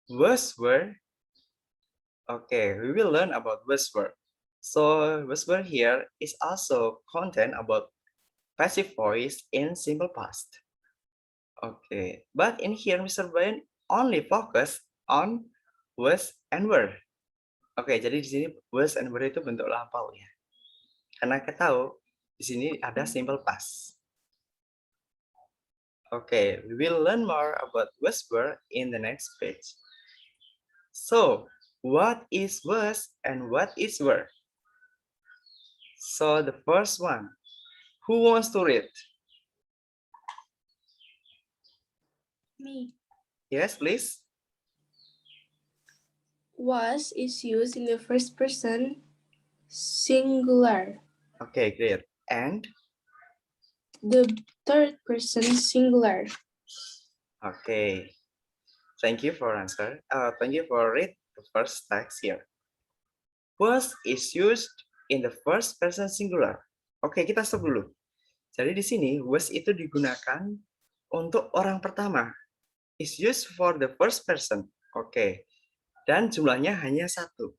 Was were. Okay, we will learn about was were. So was were here is also content about passive voice in simple past. Okay, but in here Mr. Brian only focus on was and were. Oke, jadi di sini was and were itu bentuk lampau ya. Karena kita tahu di sini ada simple past. Okay, we will learn more about was were in the next page. So, what is was and what is were? So the first one, who wants to read? Me. Yes, please. Was is used in the first person singular. Okay, great. And? The third person singular. Okay. Thank you for answer. Thank you for read the first text here. Was is used in the first person singular. Oke, kita stop dulu. Jadi di sini was itu digunakan untuk orang pertama. Is used for the first person. Oke. Dan jumlahnya hanya satu.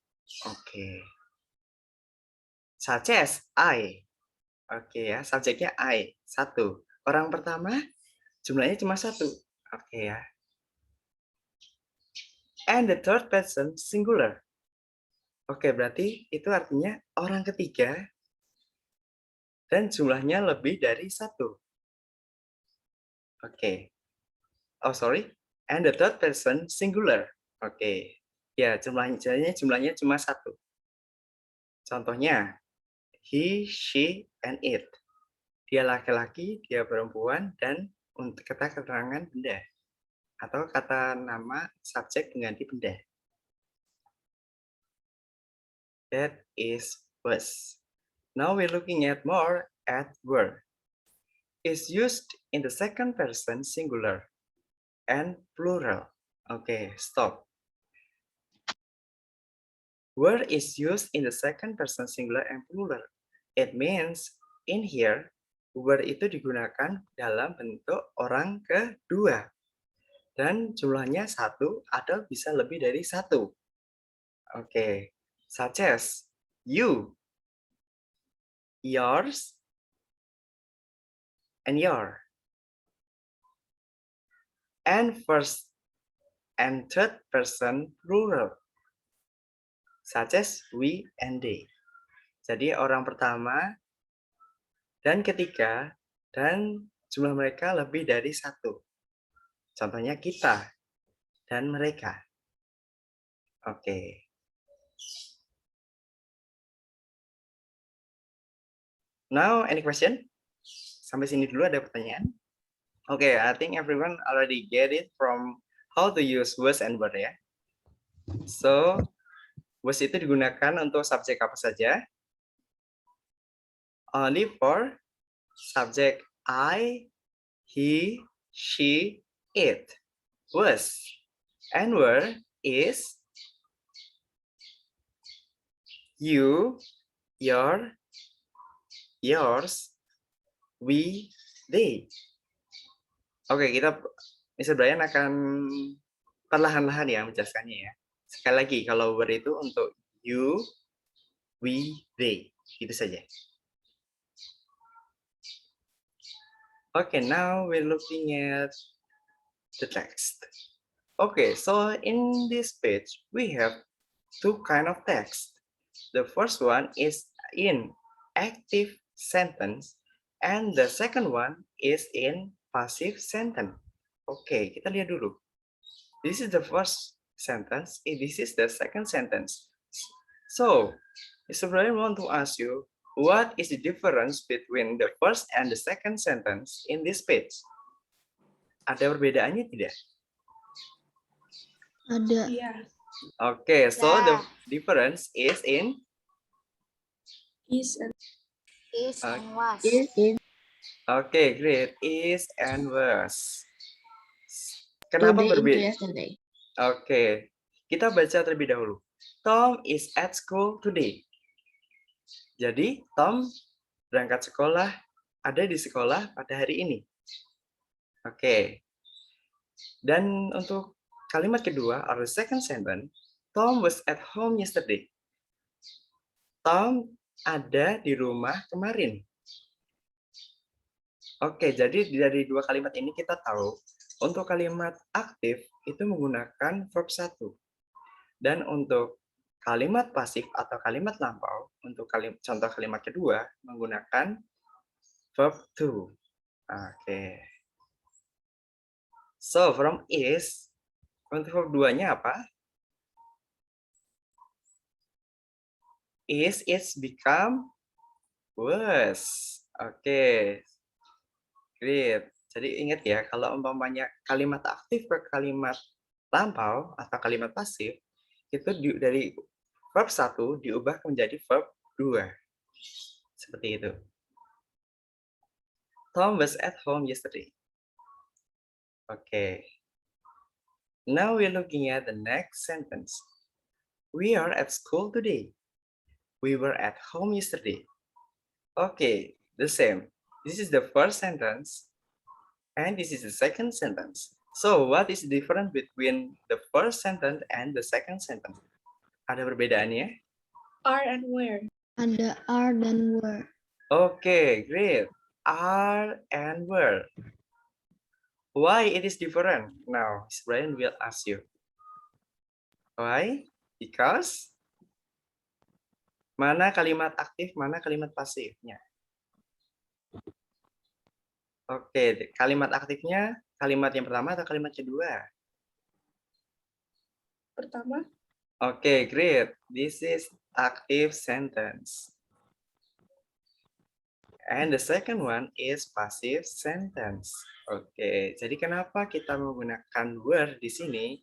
Oke. Such as I. Oke ya, subjeknya I. Satu. Orang pertama jumlahnya cuma satu. Oke ya. And the third person singular. Oke, berarti itu artinya orang ketiga dan jumlahnya lebih dari satu. Oke. Oh, sorry. And the third person singular. Oke. Ya, jumlahnya cuma satu. Contohnya, he, she, and it. Dia laki-laki, dia perempuan, dan untuk kata keterangan benda. Atau kata nama subjek pengganti benda. That is was. Now we're looking at more at were. Is used in the second person singular and plural. Okay, stop. Were is used in the second person singular and plural. It means in here were itu digunakan dalam bentuk orang kedua dan jumlahnya satu atau bisa lebih dari satu. Oke, such as you, yours, and your. And first and third person plural, such as we and they. Jadi orang pertama dan ketiga dan jumlah mereka lebih dari satu. Contohnya kita dan mereka. Oke. Now, any question? Sampai sini dulu ada pertanyaan? Oke, I think everyone already get it from how to use was and were ya. So, was itu digunakan untuk subjek apa saja? Only for subject I, he, she, it. Was. And were is you, your, yours, we, they. Oke, Mr. Brian akan perlahan-lahan ya menjelaskannya ya. Sekali lagi, kalau were itu untuk you, we, they. Gitu saja. Okay, now we're looking at the text. Okay, so in this page, we have two kind of text. The first one is in active sentence, and the second one is in passive sentence. Okay, kita lihat dulu. This is the first sentence. This is the second sentence. So, Mr. Brian want to ask you, what is the difference between the first and the second sentence in this page? Ada perbedaannya tidak? Ada. Iya. Okay, so the difference is in Is and was. Is in Okay, great. Is and was. Kenapa today into berbeda? yesterday. Oke, kita baca terlebih dahulu. Tom is at school today. Jadi, Tom berangkat sekolah, ada di sekolah pada hari ini. Oke. Dan untuk kalimat kedua, or the second sentence, Tom was at home yesterday. Tom ada di rumah kemarin. Oke, jadi dari dua kalimat ini kita tahu untuk kalimat aktif itu menggunakan verb 1. Dan untuk kalimat pasif atau kalimat lampau, untuk contoh kalimat kedua menggunakan verb 2. Oke. So, from is, untuk verb 2-nya apa? Is become was. Oke. Great. Jadi ingat ya, kalau umpamanya kalimat aktif ke kalimat lampau atau kalimat pasif, itu dari verb 1 diubah menjadi verb 2. Seperti itu. Tom was at home yesterday. Okay. Now we're looking at the next sentence. We are at school today. We were at home yesterday. Okay, the same. This is the first sentence, and this is the second sentence. So, what is the difference between the first sentence and the second sentence? Ada perbedaannya? Are and where. Ada are dan were. Okay, great. Are and were. Why it is different? Now, Miss Brian will ask you. Why? Because mana kalimat aktif, mana kalimat pasifnya? Oke, kalimat aktifnya kalimat yang pertama atau kalimat kedua? Pertama. Oke, great. This is active sentence. And the second one is passive sentence. Oke, jadi kenapa kita menggunakan were di sini?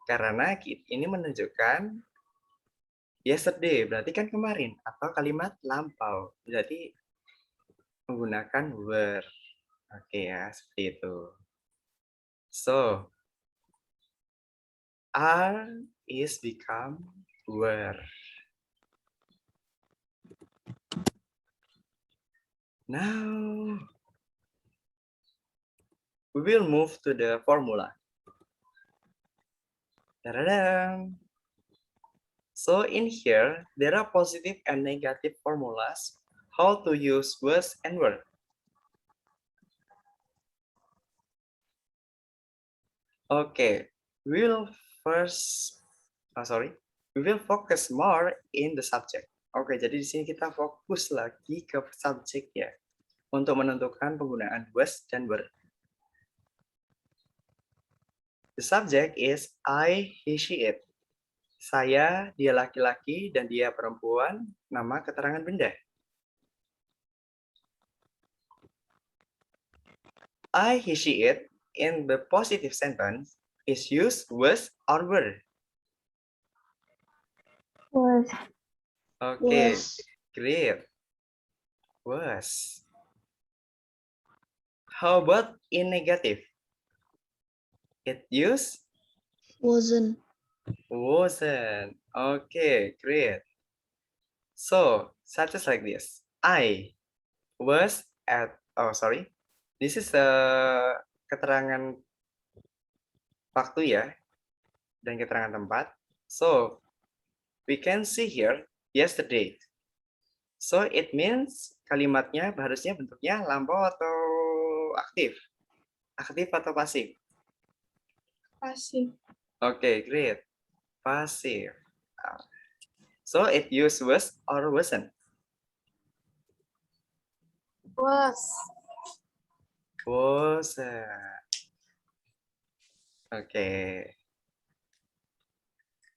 Karena ini menunjukkan yesterday, berarti kan kemarin, atau kalimat lampau. Berarti menggunakan were. Oke ya, seperti itu. So, are is become were. Now, we will move to the formula. Ta-da-dam. So in here, there are positive and negative formulas how to use was and were. Okay, we will focus more in the subject. Oke, jadi di sini kita fokus lagi ke subjek ya, untuk menentukan penggunaan was dan were. The subject is I, he, she, it. Saya, dia laki-laki, dan dia perempuan, nama keterangan benda. I, he, she, it in the positive sentence is used was or were. Was. Okay, Was. great. Was. How about in negative? It used Wasn't. wasn't. Okay, great. So, such as like this. I was at, this is keterangan waktu ya, dan keterangan tempat. So, we can see here yesterday. So, it means kalimatnya harusnya bentuknya lampau atau aktif? Aktif atau pasif? Pasif. Okay, great. Pasif. So, it used was or wasn't? Was. Wasn't. Okay.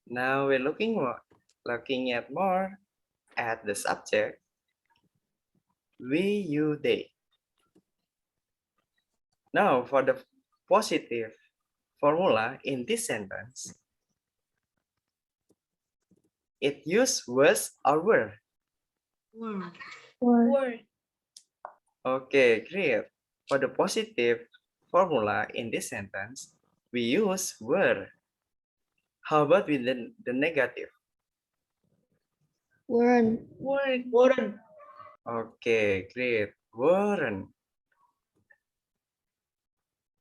Now we're looking at more at the subject. We, you, they. Now for the positive formula in this sentence, it used was or were. Were. Were. Okay, great. For the positive formula in this sentence, we use were. How about with the negative? Weren't. Weren't. Weren't. Okay, great. Weren't.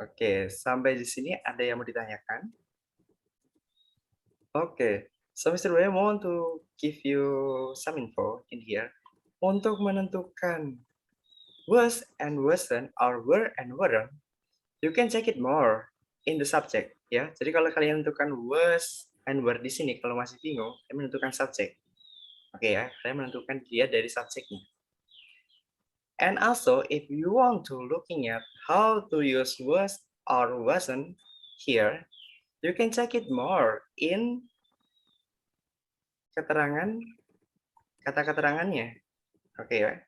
Oke, sampai di sini ada yang mau ditanyakan? Okay, so Mr. Brian want to give you some info in here. Untuk menentukan was and wasn't or were and weren't, you can check it more in the subject. Ya, jadi kalau kalian menentukan was and were di sini, kalau masih bingung, kalian menentukan subjek. Oke ya, kalian menentukan dia dari subjeknya. And also, if you want to looking at how to use was or wasn't here, you can check it more in keterangan kata keterangannya. Oke ya.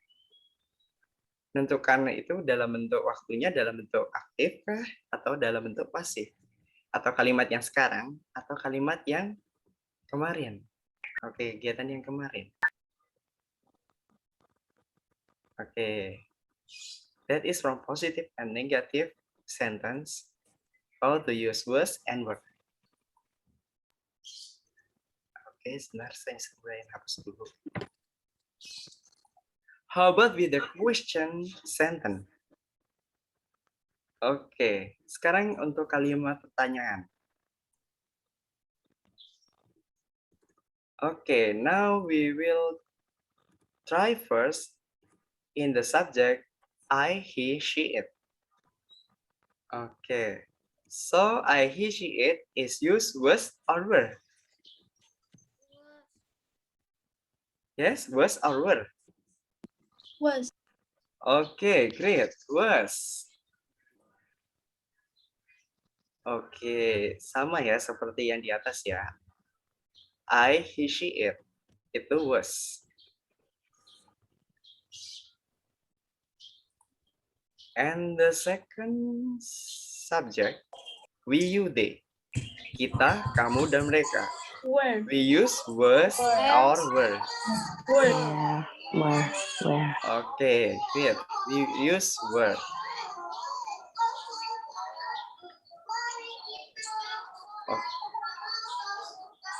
Menentukan itu dalam bentuk waktunya, dalam bentuk aktif kah, atau dalam bentuk pasif, atau kalimat yang sekarang, atau kalimat yang kemarin. Oke, kegiatan yang kemarin. Oke, that is from positive and negative sentence. How to use was and were. Oke, sebentar saya coba yang hapus dulu. How about with the question sentence? Oke, sekarang untuk kalimat pertanyaan. Okay, now we will try first in the subject I, he, she, it. Okay, so I, he, she, it is used was or were? Yes, was or were? Was. Okay, great, was. Oke, sama ya seperti yang di atas ya. I, he, she, it. Itu was. And the second subject, we, you, they. Kita, kamu, dan mereka. Were. We use was or were. Were. Yeah, where? Okay, great. We use were. Oh.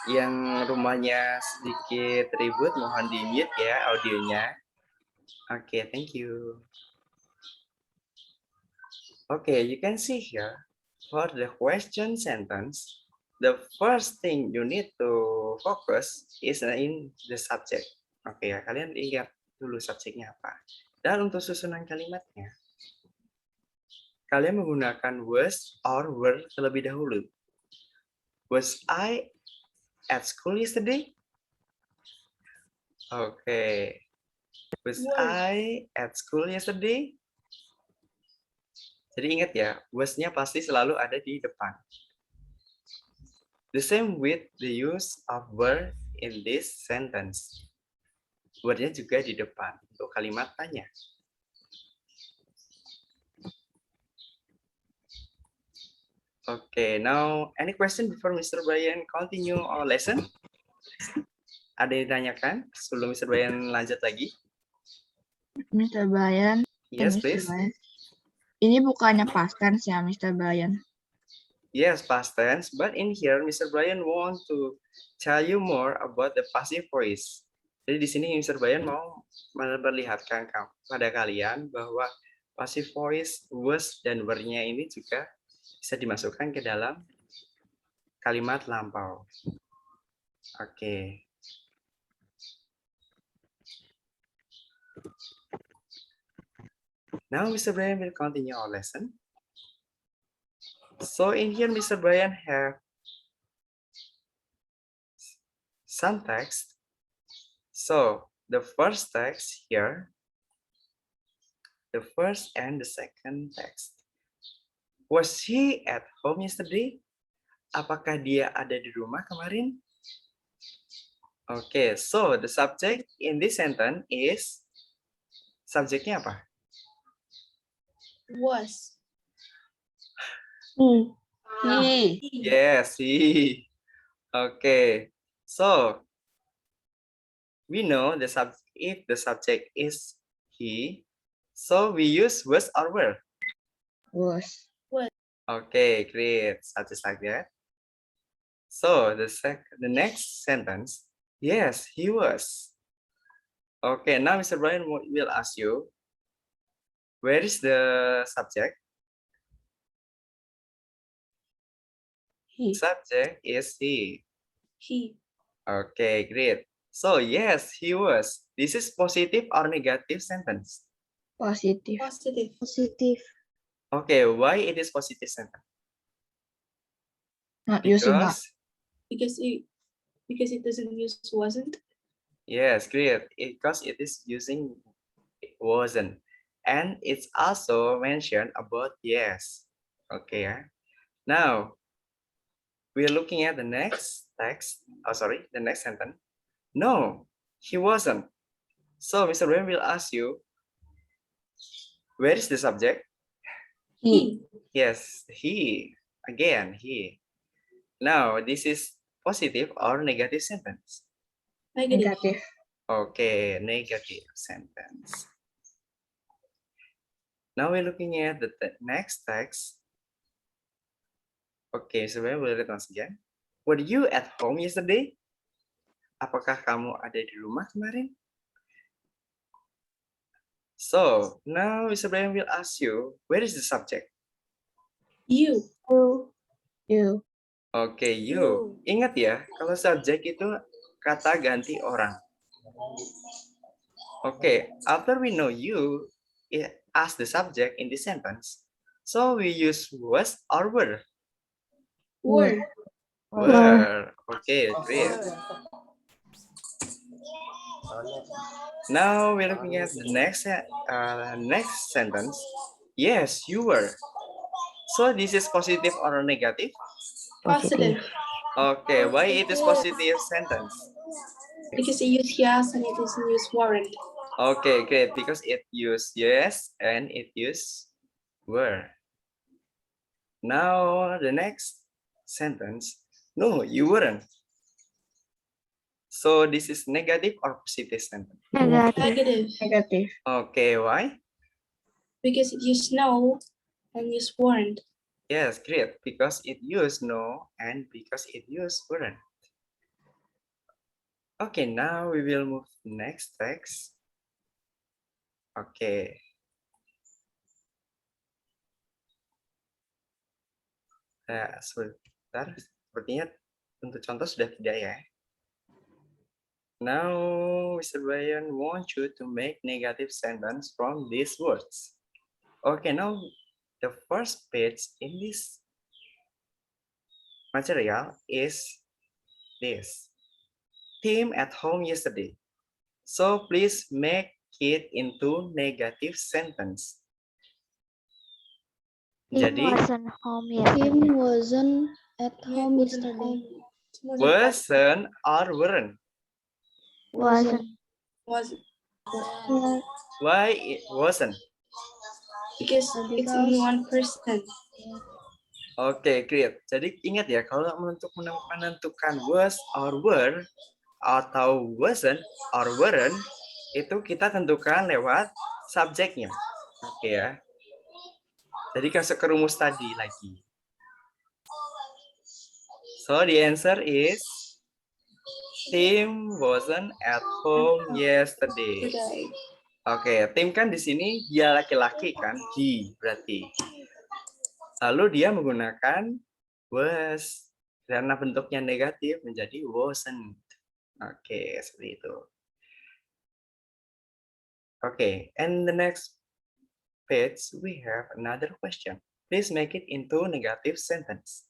Yang rumahnya sedikit ribut, mohon di-mute ya audionya. Okay, thank you. Okay, you can see here for the question sentence, the first thing you need to focus is in the subject. Oke ya, kalian ingat dulu subjeknya apa. Dan untuk susunan kalimatnya, kalian menggunakan was or were terlebih dahulu. Was I at school yesterday? Okay. Was I at school yesterday? Jadi ingat ya, was-nya pasti selalu ada di depan. The same with the use of were in this sentence. Were-nya juga di depan untuk kalimat tanya. Okay, now any question before Mr. Brian continue our lesson? Ada yang ditanyakan sebelum Mr. Brian lanjut lagi? Mr. Brian. Yes, Mr. please. Brian. Ini bukannya past tense ya, Mr. Brian? Yes, past tense. But in here, Mr. Brian want to tell you more about the passive voice. Jadi di sini Mr. Brian mau memperlihatkan pada kalian bahwa passive voice, was, dan were-nya ini juga bisa dimasukkan ke dalam kalimat lampau. Oke. Now Mr. Brian will continue our lesson. So in here, Mr. Brian have some text. So the first text here, the first and the second text. Was he at home yesterday? Apakah dia ada di rumah kemarin? Okay, so the subject in this sentence is, subjeknya apa? Was. He. Yes, he. Okay, so we know the if the subject is he, so we use was or were. Was. Okay, great. Such is like that. So the next sentence, yes, he was. Okay, now Mr. Brian will ask you, where is the subject? He. Subject is he. He. Okay, great. So yes, he was. This is positive or negative sentence? Positif. Positive. Positive. Okay, why it is positive sentence? Not using what? Because Because it doesn't use wasn't. yes, great. Because it is using wasn't, and it's also mentioned about yes. Okay, yeah. Now we are looking at the next text. Oh, sorry, the next sentence. No, he wasn't. So Mr. Wen will ask you, where is the subject? He. Yes, he. Again, he. Now this is positive or negative sentence? Negative. Negatif. Okay, negative sentence. Now we're looking at the next text. Okay, so we'll read once again. Were you at home yesterday? Apakah kamu ada di rumah kemarin? So, now Mr. Brian will ask you, where is the subject? You. You. Oke, you. Ingat ya, kalau subjek itu kata ganti orang. Oke, after we know you as the subject in this sentence, so we use was or were. Were. Were. Okay, great. Now we're looking at the next sentence. Yes, you were. So this is positive or negative? Positive. Okay, why it is positive sentence? Because it used yes and it doesn't use weren't. Okay, great. Because it used yes and it used were. Now the next sentence. No, you weren't. So this is negative or positive sentence? Negative. Negatif. Okay, why? Because it used no and used weren't. Yes, great. Because it used no and because it used weren't. Okay, now we will move to the next text. Okay. Nah, sebentar. Sepertinya untuk contoh sudah tidak ya. Now, Mr. Brian wants you to make negative sentence from these words. Okay, now the first page in this material is this. Tim at home yesterday. So please make it into negative sentence. Jadi, Wasn't home yesterday. Tim wasn't at home Wasn't yesterday. home. wasn't or weren't. Wasn't. Wasn't. Why it wasn't? Because it's only one person. Oke, great. Jadi ingat ya, kalau menentukan was or were atau wasn't or weren't, itu kita tentukan lewat subjeknya. Oke ya. Jadi masuk ke rumus tadi lagi. So the answer is Tim wasn't at home yesterday. Today. Oke, Tim kan di sini dia laki-laki kan, he berarti. Lalu dia menggunakan was karena bentuknya negatif menjadi wasn't. Oke, seperti itu. Oke, and the next page we have another question. Please make it into negative sentence.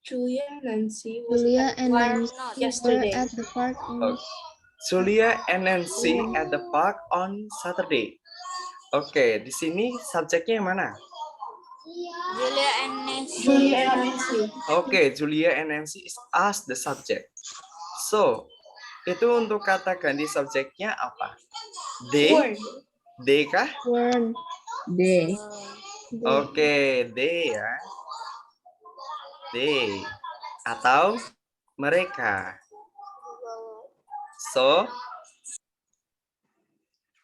Julia and Nancy was Julia at and work Nancy were yesterday. at the park on Julia and Nancy at the park on Saturday. Oke, di sini subjeknya yang mana? Julia and Nancy. Oke, Julia and Nancy is as the subject. So, itu untuk kata ganti subjeknya apa? They? Were. They kah? weren't. They. Oke, they ya. They. Atau mereka. So,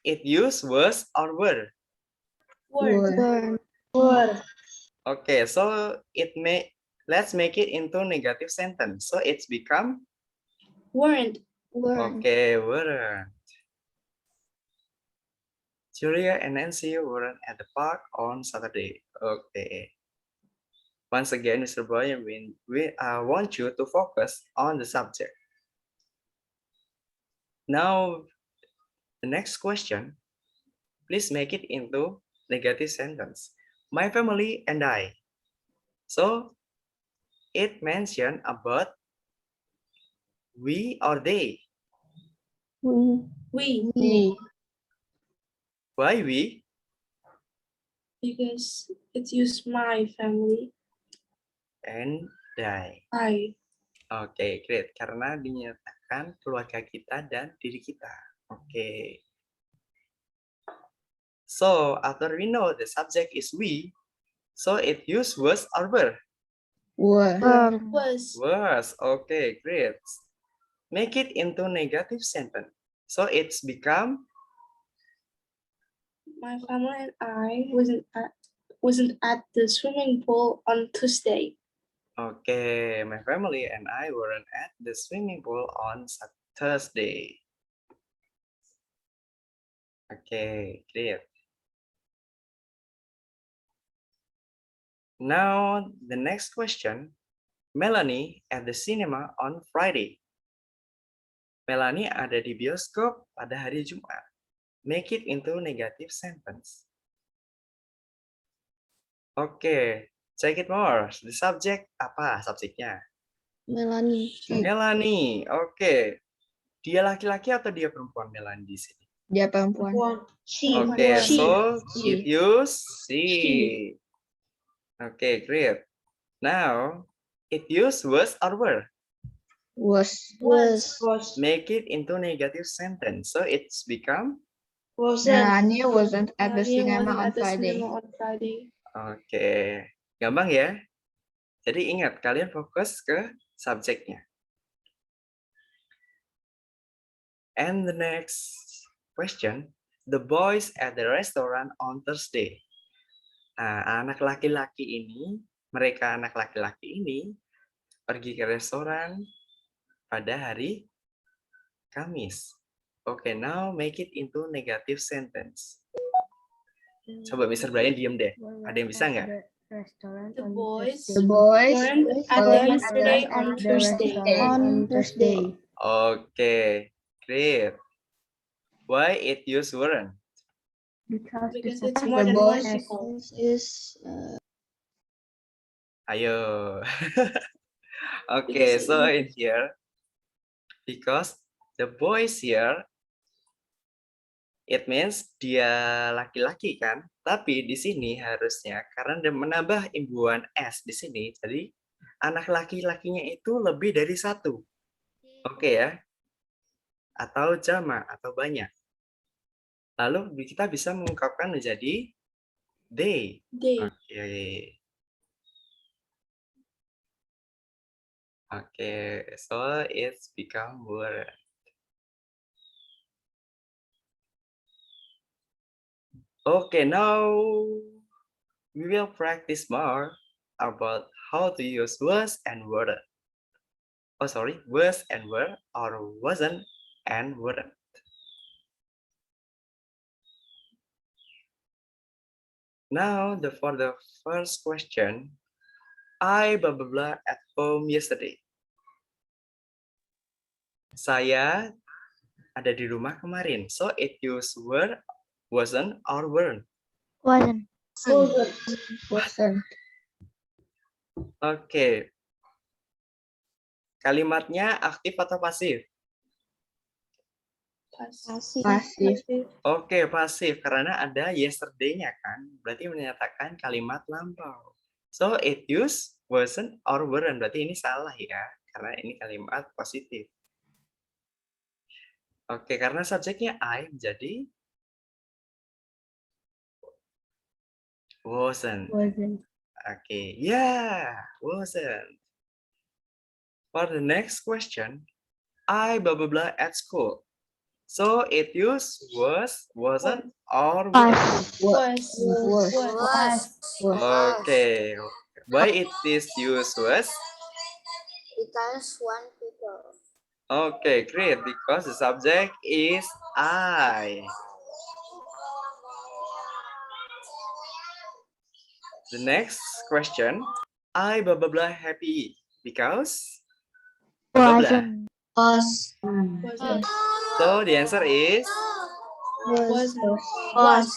it use was or were. Were. Weren't. Okay, so let's make it into negative sentence. So it's become Weren't. Weren't. okay, weren't. Julia and Nancy weren't at the park on Saturday. Okay. Once again, Mr. Brian, we want you to focus on the subject. Now, the next question, please make it into negative sentence. My family and I. So, it mentioned about we or they. We. We, Why we? because it used my family. And I. I. Oke, great. Karena dinyatakan keluarga kita dan diri kita. Oke. So, after we know the subject is we, so it use was or were. Was. Was. Okay, great. Make it into negative sentence. So it's become My family and I wasn't at the swimming pool on Tuesday. okay. My family and I weren't at the swimming pool on Thursday. Okay, great. Now the next question. Melanie at the cinema on Friday. Melanie ada di bioskop pada hari Jumat. Make it into negative sentence. Oke, check it more. The subject apa subjeknya? Melanie. Melanie. Oke. Dia laki-laki atau dia perempuan Melanie di sini? Dia perempuan. Oke, She. so She. it use she. She. Okay, great. Now, it use was or were. Was. Make it into negative sentence. So it's become Melanie wasn't at the Melanie cinema wasn't on at the Friday. cinema on Friday. oke. Gampang ya. Jadi ingat, kalian fokus ke subjeknya. And the next question, the boys at the restaurant on Thursday. Nah, anak laki-laki ini, mereka anak laki-laki ini pergi ke restoran pada hari Kamis. Okay, now make it into negative sentence. Coba Mr. Brian diem deh. Ada yang bisa nggak? The boys The boys weren't at the yesterday on Thursday. On Thursday. Okay, great. Why it use weren't? Because it's more The than one boys people. This is Ayo. Okay, Because so in here, because the boys here, it means dia laki-laki kan, tapi di sini harusnya karena dia menambah imbuhan s di sini, jadi anak laki-lakinya itu lebih dari satu, oke ya, atau jamak atau banyak. Lalu kita bisa mengungkapkan menjadi they. They. Oke, so it's become were. Okay, now we will practice more about how to use was and were. Oh, sorry, was and were or wasn't and weren't. Now, for the first question, I blah blah blah at home yesterday. Saya ada di rumah kemarin. So it use were, wasn't, or weren't. wasn't. Oke. Kalimatnya aktif atau pasif? Pasif. Oke, pasif. Karena ada yesterday-nya kan. Berarti menyatakan kalimat lampau. So it use wasn't or weren't. Berarti ini salah ya. Karena ini kalimat positif. Oke, karena subjeknya I menjadi wasn't. Okay, yeah, wasn't. For the next question, I blah blah blah at school. So it use was, wasn't, or was. Okay, why it is use was? because one people. Okay, great. Because the subject is I. The next question. I blah blah blah happy because blah blah blah. Wasn't. So the answer is Wasn't. Was.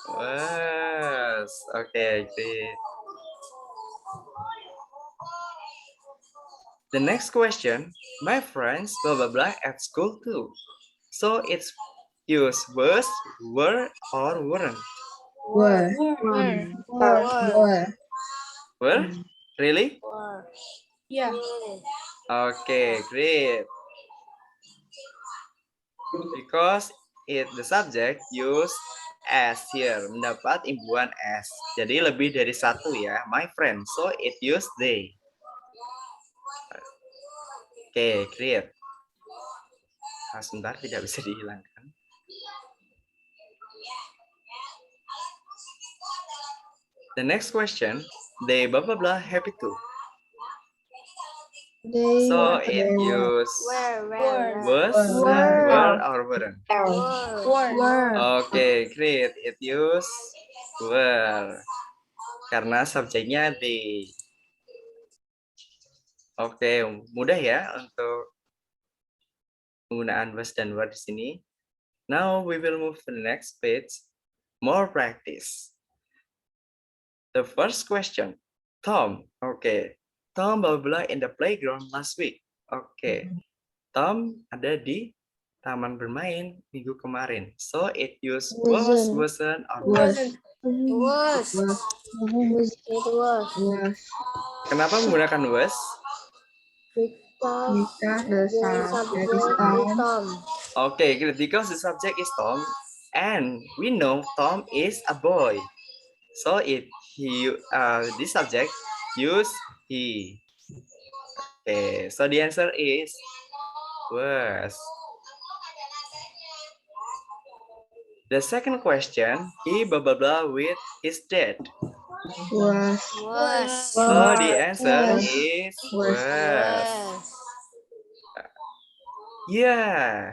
was. Okay, great. The next question, my friends blah blah blah at school too. So it's use was, were, or weren't. Were. Were. Were? Really? Yeah. Okay, great. Because the subject use as here, mendapat imbuhan as. Jadi lebih dari satu ya, my friend. So it use they. Oke, great. Nah, sebentar, tidak bisa dihilangkan. The next question, they blah blah blah happy too. They So it use was, Were. were, or weren't. Were. Oke, great. It use were. Karena subjeknya they. Oke, mudah ya untuk penggunaan was dan were di sini. Now we will move to the next page. More practice. The first question, Tom. Okay, Tom blah blah in the playground last week. Okay, Tom ada di taman bermain minggu kemarin. So it use was, wasn't, or was. Wasn't. Was. Kenapa menggunakan was? Because the subject is Tom. Okay, great. Because the subject is Tom, and we know Tom is a boy. So this subject use he. Okay, so the answer is was. The second question, he blah blah blah with his dad. Was. So the answer is was. Yeah.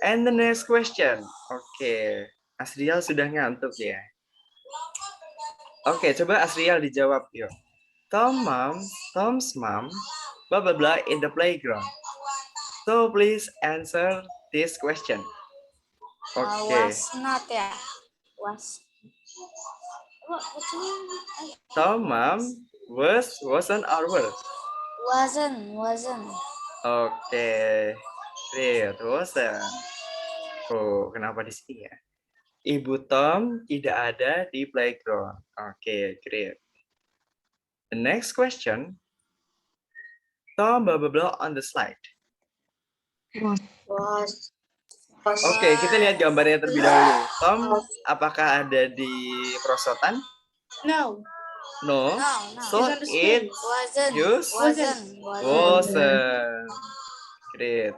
And the next question. Oke, Asriel sudah ngantuk ya. Oke, coba Asriel dijawab yuk. Tom's mom, blah blah blah in the playground. So please answer this question. Oke. Was not ya. Was. Tom mom wasn't, or were. Wasn't. Oke. Great, wasn't. Oh, kenapa di sini ya? Ibu Tom tidak ada di playground. Oke, great. The next question. Tom blah blah blah on the slide. Was. Oke, kita lihat gambarnya terlebih dahulu. Tom, apakah ada di perosotan? No. No. No. So It's on the it screen. wasn't. Great.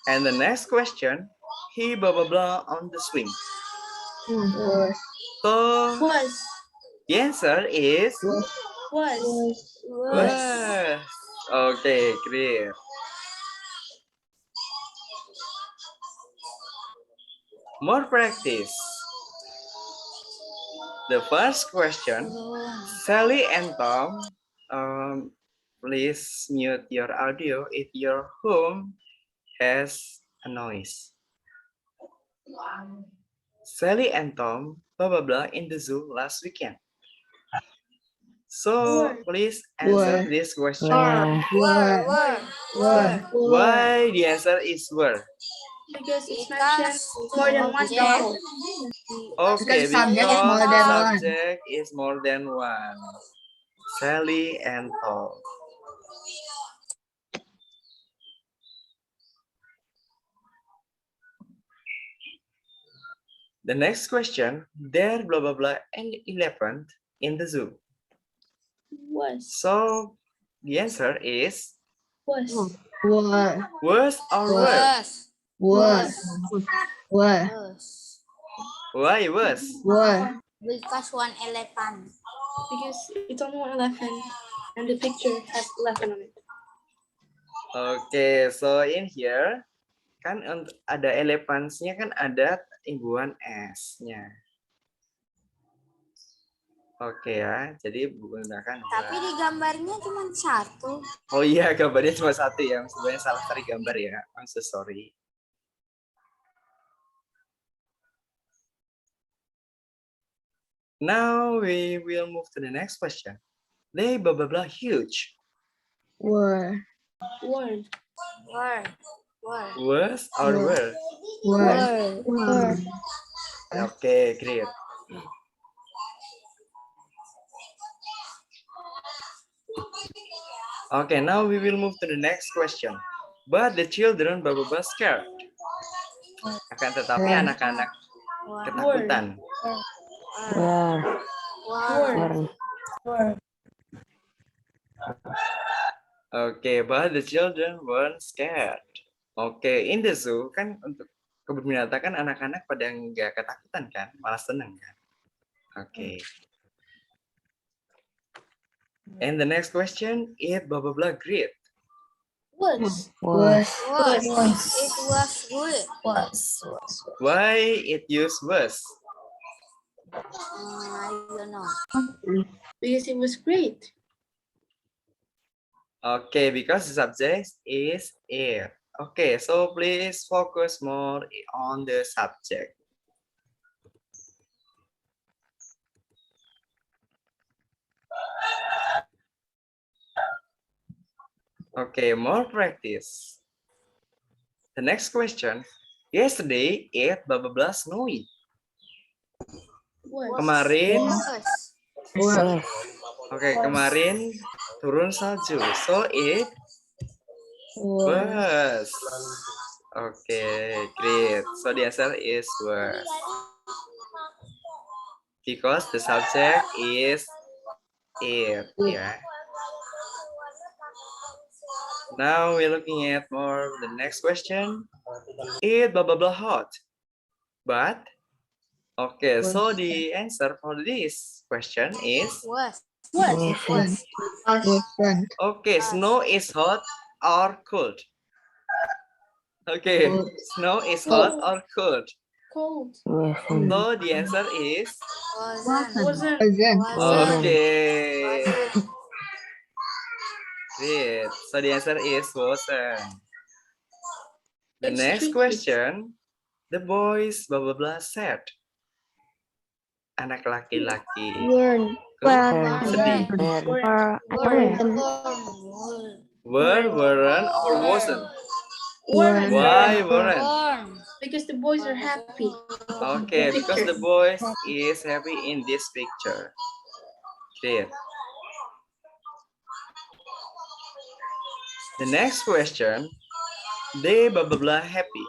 And the next question, he blah blah blah on the swing. Was. So Was. the answer is Was. was. Okay, great. More practice. The first question, Sally and Tom, please mute your audio if your home has a noise. Sally and Tom, blah blah blah, in the zoo last weekend. So please answer this question. Were. Why the answer is were? Because it's mentioned more than one time. Okay, Because subject is more than one. subject is more than one. Sally and Tom. The next question, there blah blah blah an elephant in the zoo. Was. So the answer is Was. Were. was or were? Was. Were. Why was? Were. Because one elephant. Because it's only one elephant and the picture has 11 on it. Okay, so in here kan ada elephants-nya kan ada imbuhan s-nya. Oke ya, jadi menggunakan Tapi were. di gambarnya cuma satu. Oh iya, gambarnya cuma satu ya. Sebenarnya salah cari gambar ya. I'm so sorry. Now we will move to the next question. They blah blah blah huge. Were. Word. Were. Were. Was or were? Were. Were. Okay, great. Okay, now we will move to the next question. But the children blah blah blah scared. Akan tetapi Were. anak-anak Were. ketakutan. Were. Were. Were. Okay, but the children weren't scared. Okay, in the zoo kan untuk kebun binatang kan anak-anak pada nggak ketakutan kan, malah seneng kan. Okay. And the next question, it blah blah blah great. Was. Was. Was. Was. It was good. Was. Why it use was? I don't know. Because it was great. Okay, because the subject is it. Okay, so please focus more on the subject. Okay, more practice. The next question. Yesterday it blah blah blah snowy. Was. Kemarin, Was. oke, kemarin turun salju. So it was. Okay, great. So the answer is was. Because the subject is it. Yeah. Now we're looking at more the next question. It blah blah blah hot. But okay, so the answer for this question is Was. Was. Wasn't. okay, snow is hot or cold. Okay, snow is hot or cold. Cold. So the answer is Wasn't. Wasn't. Wasn't. okay. Wasn't. Great. So the answer is wasn't. The It's next tricky. question, the boys blah blah blah said. Anak laki-laki Weren't. sedih. Weren't, or wasn't? Weren't. Why weren't? Because the boys are happy. Okay, because the boys is happy in this picture. Great. The next question, they blah blah blah happy.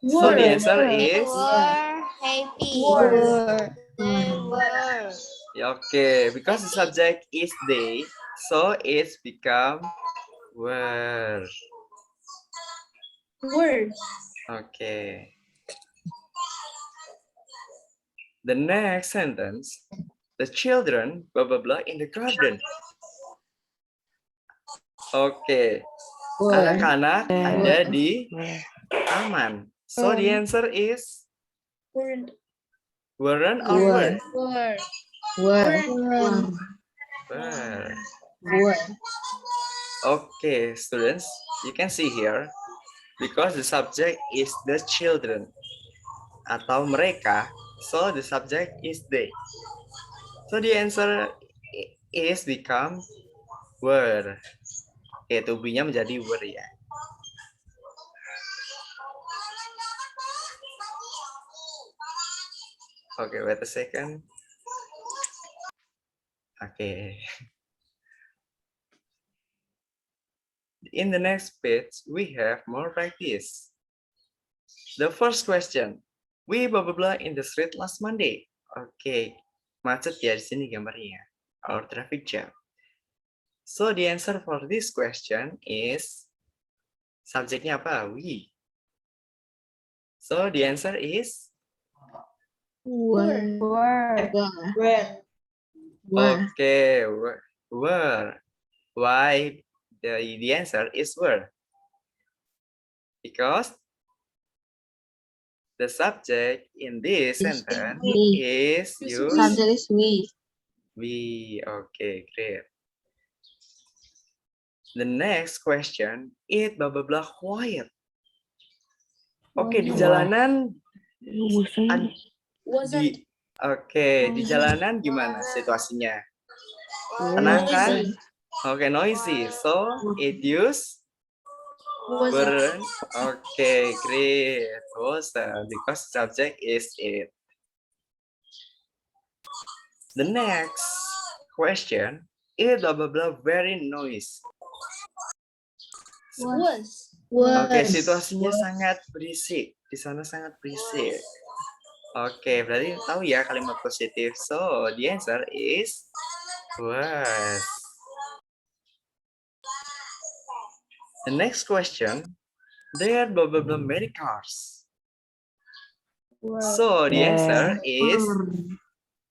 So the answer is Were happy. Were. They were. okay, because the subject is they, so it's become were. Were. Okay. The next sentence, the children blah blah blah in the garden. Okay, anak-anak ada di taman. So the answer is Weren't. weren't or were? Were. Were. Were. Okay, students, you can see here because the subject is the children atau mereka, so the subject is they. So the answer is become were. Oke, to be-nya menjadi were ya. Oke, wait a second. Oke. In the next page, we have more practice. The first question, we blah blah blah in the street last Monday. Oke, macet ya di sini gambarnya. Or traffic jam. So the answer for this question is subjeknya apa? We. So the answer is Were. okay. Were. Why the answer is were? Because The subject in this sentence we. is you. Subject is we. We. Okay, great. The next question, it blah blah blah quiet. Oke, di jalanan Wasn't. di jalanan gimana situasinya? Tenang kan? Oke, noisy. So, it use Wasn't. Okay, great. Awesome. Because subject is it. The next question, it blah blah blah very noise. Was. Oke, Was. situasinya sangat berisik. Di sana sangat berisik. Oke, berarti tahu ya kalimat positif. So, the answer is was. The next question, there are blah blah blah many cars. So, the answer is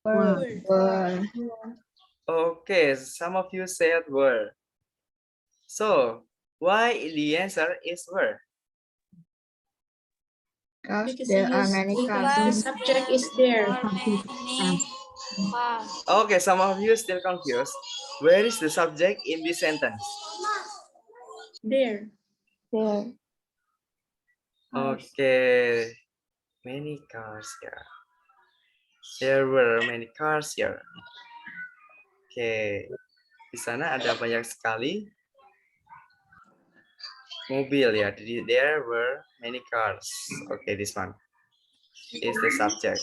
Were. okay. Some of you said were. So, why the answer is were? Because Because there it are is- many because cars. the subject is there. Okay, some of you still confused. Where is the subject in this sentence? There. Okay, many cars here. There were many cars here. Oke, di sana ada banyak sekali mobil ya. There were many cars. Okay, this one is the subject.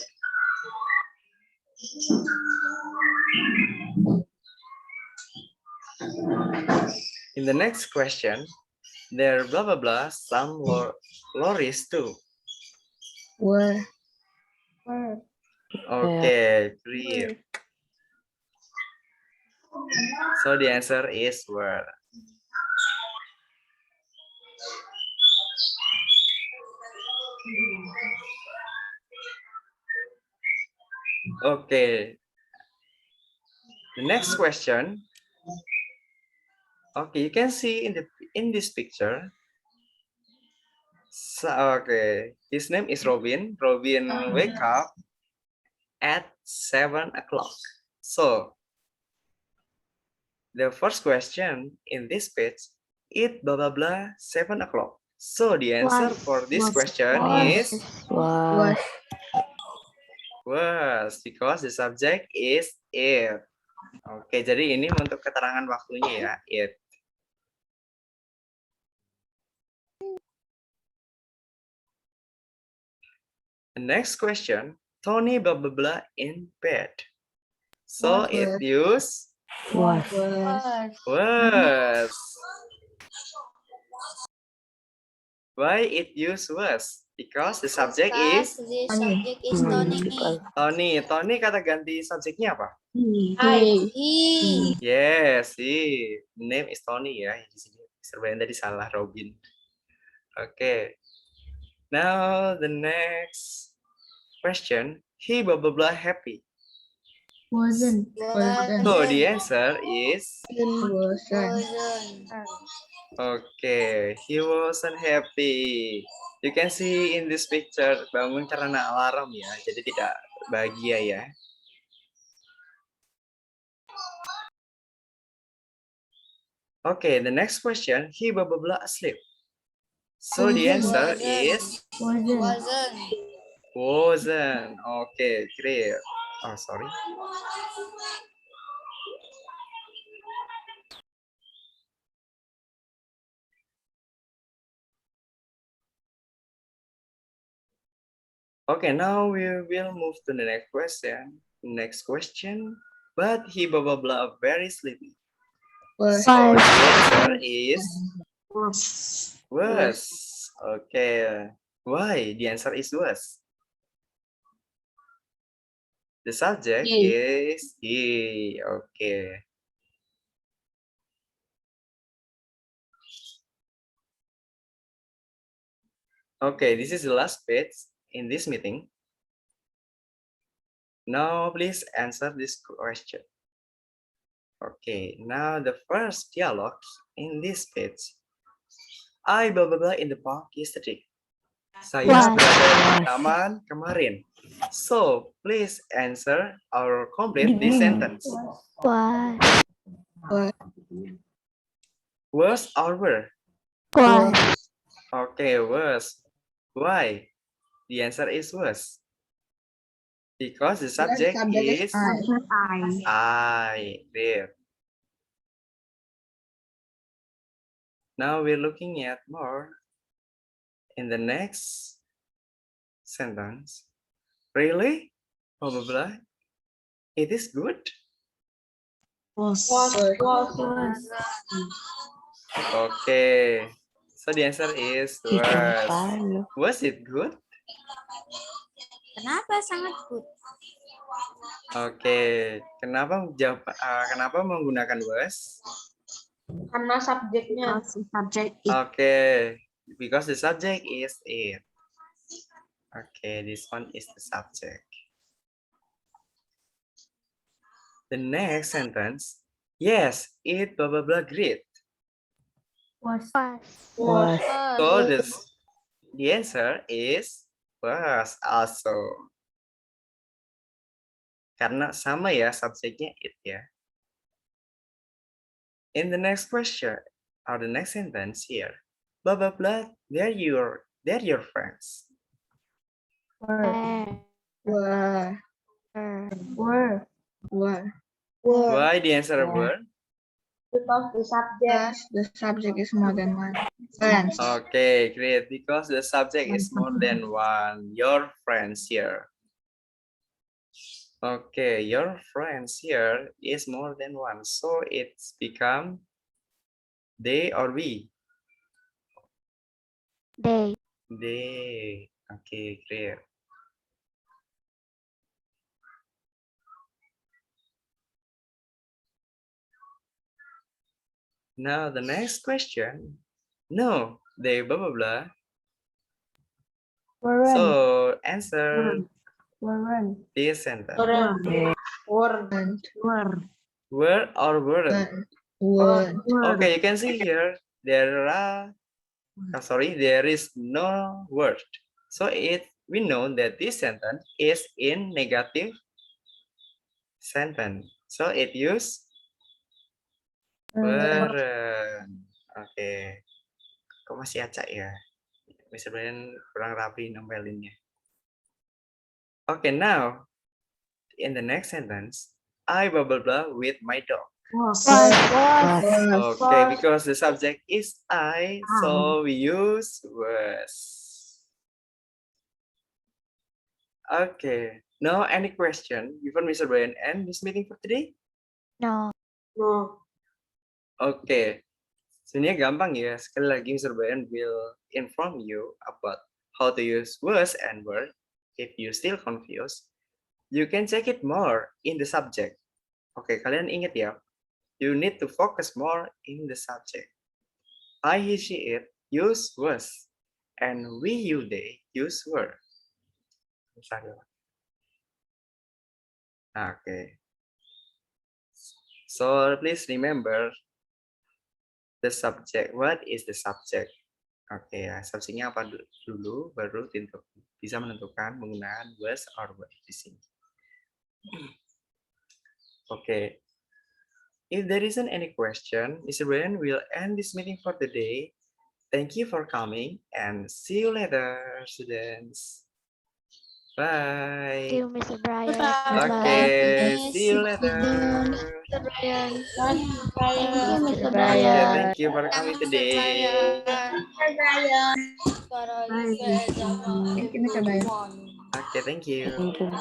In the next question, there blah blah blah some lorries too. Were. Okay, great. So the answer is were. Okay. The next question. Okay, you can see in this picture. So, okay, his name is Robin. Robin wake up at 7 o'clock. So the first question in this page, it blah blah blah 7 o'clock. So the answer for this question is Was. was, because the subject is it. Oke, jadi ini untuk keterangan waktunya ya, it. The next question, Tony blah blah blah in bed. So it use Was. was. Why it use was? Because the subject is the subject is Tony. Tony. Tony kata ganti subjeknya apa? He. Yes, he. Name is Tony ya. Di sini serbain tadi salah Robin. Okay. Now the next question. He blah blah blah happy. Wasn't. So the answer is Wasn't. okay. He wasn't happy. You can see in this picture bangun karena alarm ya. Jadi tidak bahagia ya. Okay, the next question. He blah blah blah asleep. So the answer is wasn't. Okay, great. Oh, sorry. Okay, now we will move to the next question. Next question. But he blah blah blah very sleepy. Was. So the answer is was. Okay. Why? The answer is was. The subject is he. Okay. Okay, this is the last page in this meeting. Now please answer this question. Okay, now the first dialogue in this page. I blah blah blah in the park yesterday. Saya Was. berada di taman kemarin. So, please answer or complete this sentence. Was. Was or were? Was. Okay, was. Why? The answer is was. Because the subject is I. There. Now we're looking at more in the next sentence. Really? Blah, blah, blah. It is good? Okay. So the answer is was. Was it good? Kenapa sangat good? Oke. Kenapa menggunakan was? Karena subjeknya. Subject Okay. Because the subject is it. Okay, this one is the subject. The next sentence. Yes, it blah blah blah great. Was. Was. So the answer is was also. Karena sama ya subjeknya it ya. In the next question or the next sentence here, blah blah blah. They're your friends. Were. were. Were. Were. Why the answer were? Because the subject. Yes, the subject is more than one. Friends. Okay, great. Because the subject is more than one. Your friends here. Okay, your friends here is more than one. So it's become they or we. They. They. Okay, great. Now the next question. No, they blah blah blah. Weren't. So answer Weren't. this sentence. Weren't. Were or weren't? Were. Okay, you can see here there is no word. So we know that this sentence is in negative sentence. So it use weren't. Oke. Kok masih acak ya? Sebenarnya kurang rapi nempelinnya. Okay, now in the next sentence, I blah blah blah with my dog. Okay, because the subject is I, so we use was. Okay, now any question before Mr. Brian end this meeting for today? No. Okay, sebenarnya gampang ya. Sekali lagi Mr. Brian will inform you about how to use was and were. If you still confused, you can check it more in the subject. Oke, kalian ingat ya. You need to focus more in the subject. I, he, she, it use was, and we, you, they use were. Misalnya. Okay. So please remember the subject. What is the subject? Oke ya, subjeknya apa dulu, baru bisa menentukan penggunaan was or were di sini. Okay. If there isn't any question, Mr. Brian will end this meeting for the day. Thank you for coming and see you later, students. Bye. Thank you, Mr. Brian. Okay, Bye. see you later. Mr. Brian. Thank you, Mr. Okay, thank you for coming today. Para Bye. Thank you, Mr. Brian. Okay, thank you. Thank you.